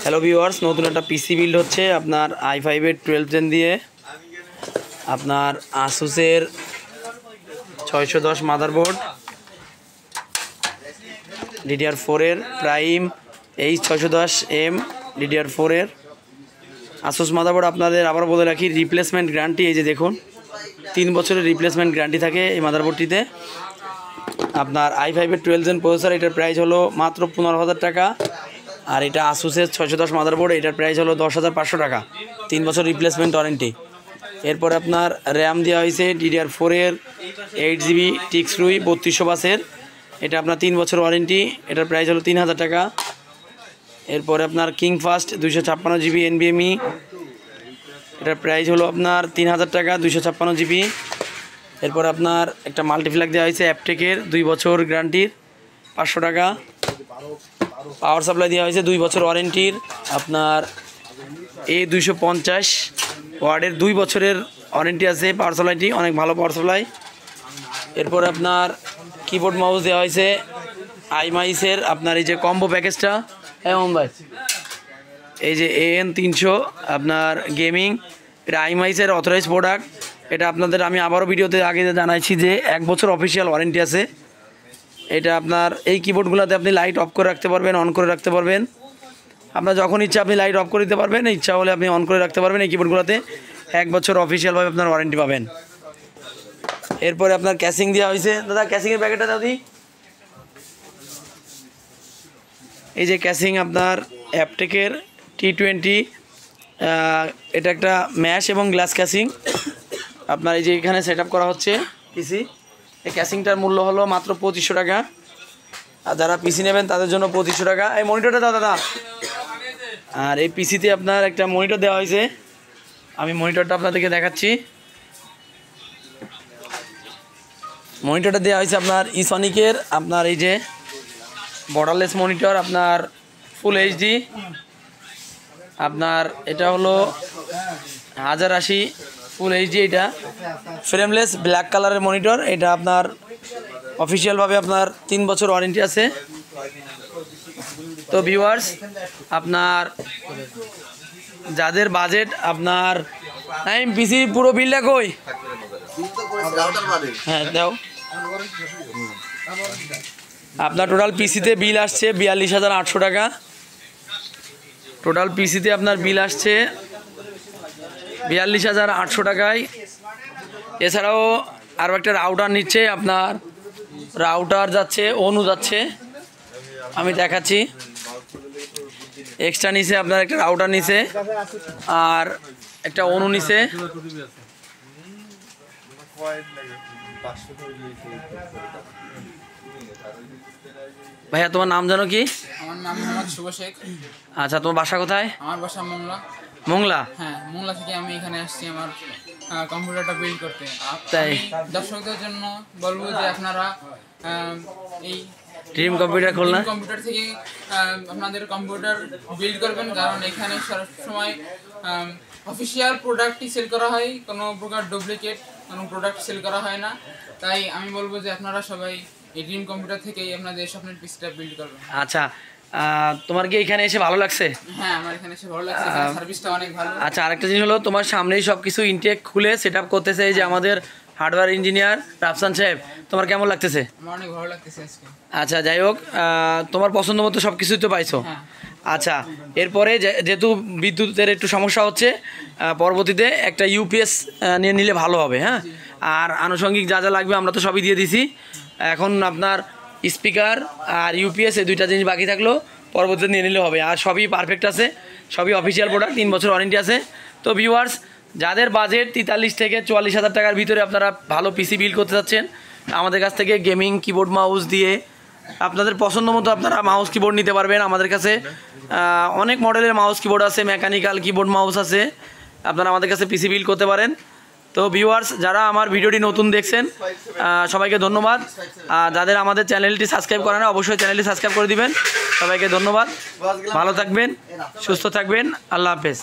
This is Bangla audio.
হ্যালো ভিউয়ার্স, নতুন একটা পিসি বিল্ড হচ্ছে আপনার i5 এর 12 জেন দিয়ে। আপনার আসুসের 610 মাদারবোর্ড, DDR4 এর প্রাইম H610M DDR4 এর আসুস মাদারবোর্ড। আপনাদের আবার বলে রাখি, রিপ্লেসমেন্ট গ্যারান্টি। এই যে দেখুন, 3 বছরের রিপ্লেসমেন্ট গ্যারান্টি থাকে এই মাদারবোর্ডটিতে। আপনার i5 এর 12 জেন প্রসেসর, এটার প্রাইস হলো মাত্র 15,000 টাকা। আর এটা আসুসের 610 মাদারবোর্ড, এটার প্রাইস হলো 10,500 টাকা, 3 বছর রিপ্লেসমেন্ট ওয়ারেন্টি। এরপর আপনার র্যাম দেওয়া হয়েছে DDR4 এর 8GB টিক্সরুই 3200 বাসের, এটা আপনার 3 বছর ওয়ারেন্টি, এটার প্রাইস হলো 3,000 টাকা। এরপরে আপনার কিংফাস্ট 256GB NVMe, এটার প্রাইস হলো আপনার 3,000 টাকা, 256GB। এরপর আপনার একটা মাল্টিপ্লাগ দেওয়া হয়েছে অ্যাপটেকের 2 বছর গ্যারান্টির, 500 টাকা। পাওয়ার সাপ্লাই দেওয়া হয়েছে 2 বছর ওয়ারেন্টির, আপনার A250 ওয়ার্ডের 2 বছরের ওয়ারেন্টি আছে পাওয়ার সাপ্লাইটি, অনেক ভালো পাওয়ার সাপ্লাই। এরপর আপনার কিবোর্ড মাউস দেওয়া হয়েছে আইমাইসের, আপনার এই যে কম্বো প্যাকেজটা, ভাই এই যে AN300 আপনার গেমিং, এটা আইমাইসের অথরাইজ প্রোডাক্ট। এটা আপনাদের আমি আবারও ভিডিওতে আগে জানাইছি যে 1 বছর অফিসিয়াল ওয়ারেন্টি আছে। এটা আপনার এই কিবোর্ডগুলোতে আপনি লাইট অফ করে রাখতে পারবেন, অন করে রাখতে পারবেন। আপনার যখন ইচ্ছা আপনি লাইট অফ করে দিতে পারবেন, ইচ্ছা হলে আপনি অন করে রাখতে পারবেন। এই কিবোর্ডগুলোতে 1 বছর অফিসিয়ালভাবে আপনার ওয়ারেন্টি পাবেন। এরপরে আপনার ক্যাসিং দেওয়া হয়েছে। দাদা ক্যাসিংয়ের প্যাকেটটা দাদি, এই যে ক্যাসিং আপনার অ্যাপটেকের T20, এটা একটা ম্যাশ এবং গ্লাস ক্যাসিং। আপনার এই যে এখানে সেট করা হচ্ছে পিসি, এই ক্যাসিংটার মূল্য হলো মাত্র 2500 টাকা। আর যারা পিসি নেবেন তাদের জন্য 2500 টাকা। এই মনিটরটা দাও দাদা। আর এই পিসিতে আপনার একটা মনিটর দেওয়া হয়েছে, আমি মনিটরটা আপনাদেরকে দেখাচ্ছি। মনিটরটা দেওয়া হয়েছে আপনার ইসনিকের, আপনার এই যে বর্ডারলেস মনিটর, আপনার ফুল HD। আপনার এটা হলো 1080 ফুল HD, এটা ফ্রেমলেস ব্ল্যাক কালারের মনিটর। এটা আপনার অফিসিয়ালভাবে আপনার 3 বছর ওয়ারেন্টি আছে। তো ভিউয়ার্স, আপনার যাদের বাজেট আপনার পিসি পুরো বিলটা কই, হ্যাঁ দাও। আপনার টোটাল পিসিতে বিল আসছে 42,800 টাকা। টোটাল পিসিতে আপনার বিল আসছে 42,800 টাকায়। এছাড়াও আরও একটা রাউটার নিচ্ছে, আপনার রাউটার যাচ্ছে, অনু যাচ্ছে, আমি দেখাচ্ছি। এক্সট্রা নিচে আপনার একটা রাউটার নিচে আর একটা অনু নিচে। ভাইয়া তোমার নাম জানো কি? আমার নাম মোহাম্মদ শুভ শেখ। আচ্ছা, তোমার বাসা কোথায়? আমার বাসা মোংলা। মোংলা? হ্যাঁ, মোংলা থেকে আমি এখানে আসছি আমার কম্পিউটারটা বিল্ড করতে। তাই দর্শকদের জন্য বলবো যে আপনারা এই ড্রিম কম্পিউটার খুলনা কম্পিউটার থেকে আপনাদের কম্পিউটার বিল্ড করবেন, কারণ এখানে সবসময় অফিসিয়াল প্রোডাক্টই সেল করা হয়, কোনো প্রকার ডুপ্লিকেট কোনো প্রোডাক্ট সেল করা হয় না। তাই আমি বলবো যে আপনারা সবাই এই ড্রিম কম্পিউটার থেকেই আপনাদের স্বপ্নের পিসিটা বিল্ড করবেন। আচ্ছা, তোমার কি এখানে এসে ভালো লাগছে? হ্যাঁ, আমার এখানে এসে ভালো লাগছে, সার্ভিসটা অনেক ভালো। আচ্ছা, আরেকটা জিনিস হলো, তোমার সামনেই সব কিছু ইনটেক খুলে সেট আপ করতেছে এই যে আমাদের হার্ডওয়্যার ইঞ্জিনিয়ার রাফসান সাহেব। তোমার কেমন লাগতেছে? আমার অনেক ভালো লাগতেছে আজকে। আচ্ছা, যাই হোক, তোমার পছন্দ মতো সব কিছুই তো পাইছো। আচ্ছা, এরপরে যেহেতু বিদ্যুতের একটু সমস্যা হচ্ছে, পরবর্তীতে একটা UPS নিয়ে নিলে ভালো হবে। হ্যাঁ, আর আনুষঙ্গিক যা যা লাগবে আমরা তো সবই দিয়ে দিছি। এখন আপনার স্পিকার আর UPS এই 2টা জিনিস বাকি থাকলো, পরবর্তীতে নিয়ে নিলে হবে। আর সবই পারফেক্ট আছে, সবই অফিসিয়াল প্রোডাক্ট, 3 বছর ওয়ারেন্টি আছে। তো ভিউয়ার্স, যাদের বাজেট 43 থেকে 44,000 টাকার ভিতরে আপনারা ভালো পিসি বিল্ড করতে চাচ্ছেন, আমাদের কাছ থেকে গেমিং কিবোর্ড মাউস দিয়ে আপনাদের পছন্দ মতো আপনারা মাউস কিবোর্ড নিতে পারবেন। আমাদের কাছে অনেক মডেলের মাউস কিবোর্ড আছে, মেকানিক্যাল কিবোর্ড মাউস আছে, আপনারা আমাদের কাছে পিসি বিল্ড করতে পারেন। তো ভিউয়ার্স, যারা আমার ভিডিওটি নতুন দেখছেন সবাইকে ধন্যবাদ। যাদের আমাদের চ্যানেলটি সাবস্ক্রাইব করে না, অবশ্যই চ্যানেলটি সাবস্ক্রাইব করে দিবেন। সবাইকে ধন্যবাদ, ভালো থাকবেন, সুস্থ থাকবেন, আল্লাহ হাফেজ।